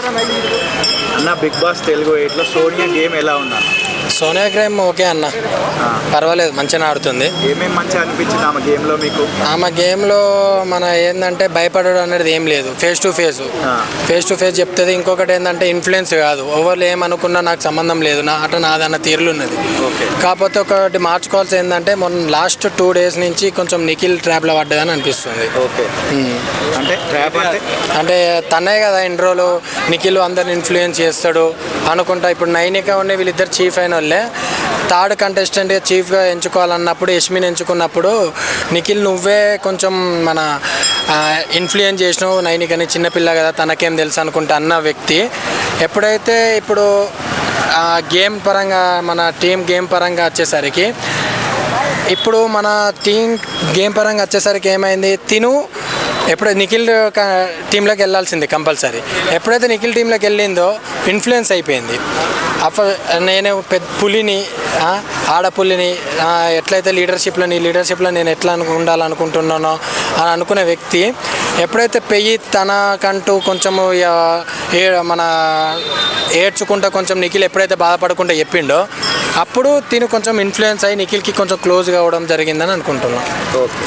అన్న Bigg Boss Telugu 8లో Sonia game ఎలా ఉందన్న? సోనియా గేమ్ ఓకే అన్న, పర్వాలేదు, మంచిగా ఆడుతుంది. ఏమేమి మంచిగా అనిపించింది ఆమె గేమ్లో మీకు? ఆమె గేమ్లో మన ఏంటంటే భయపడడం అనేది ఏం లేదు, ఫేస్ టు ఫేస్ చెప్తుంది. ఇంకొకటి ఏంటంటే ఇన్ఫ్లుయెన్స్ కాదు, ఓవర్లు ఏమనుకున్నా నాకు సంబంధం లేదు, నా ఆట నాదన్న తీరులు ఉన్నది. కాకపోతే ఒకటి మార్చుకోవాల్సి ఏంటంటే మొన్న లాస్ట్ 2 days నుంచి కొంచెం నిఖిల్ ట్రాప్లో పడ్డదని అనిపిస్తుంది. అంటే ట్రాప్ అంటే తనే కదా ఇన్ని రోజులు నిఖిల్ అందరిని ఇన్ఫ్లుయెన్స్ చేస్తాడు అనుకుంటా. ఇప్పుడు నైనిక ఉండే వీళ్ళిద్దరు చీఫ్ అయిన వాళ్ళే. థర్డ్ కంటెస్టెంట్గా చీఫ్గా ఎంచుకోవాలన్నప్పుడు యష్మిని ఎంచుకున్నప్పుడు నిఖిల్ నువ్వే కొంచెం మన ఇన్ఫ్లుయెన్స్ చేసినావు నైనికని, చిన్నపిల్ల కదా తనకేం తెలుసు అనుకుంటా అన్న వ్యక్తి ఎప్పుడైతే ఇప్పుడు గేమ్ పరంగా మన టీం గేమ్ పరంగా వచ్చేసరికి ఇప్పుడు మన గేమ్ పరంగా వచ్చేసరికి ఏమైంది, ఎప్పుడైతే నిఖిల్ టీంలోకి వెళ్ళాల్సింది కంపల్సరీ. ఎప్పుడైతే నిఖిల్ టీంలోకి వెళ్ళిందో ఇన్ఫ్లుయెన్స్ అయిపోయింది. నేను పులిని, ఆడపుల్లిని, ఎట్లయితే లీడర్షిప్లో నేను ఎట్లా ఉండాలనుకుంటున్నానో అని అనుకునే వ్యక్తి ఎప్పుడైతే తనకంటూ కొంచెము మన ఏడ్చుకుంటా కొంచెం నిఖిల్ ఎప్పుడైతే బాధపడకుండా చెప్పిండో అప్పుడు కొంచెం ఇన్ఫ్లుయెన్స్ అయ్యి నిఖిల్కి కొంచెం క్లోజ్ కావడం జరిగిందని అనుకుంటున్నాను. ఓకే.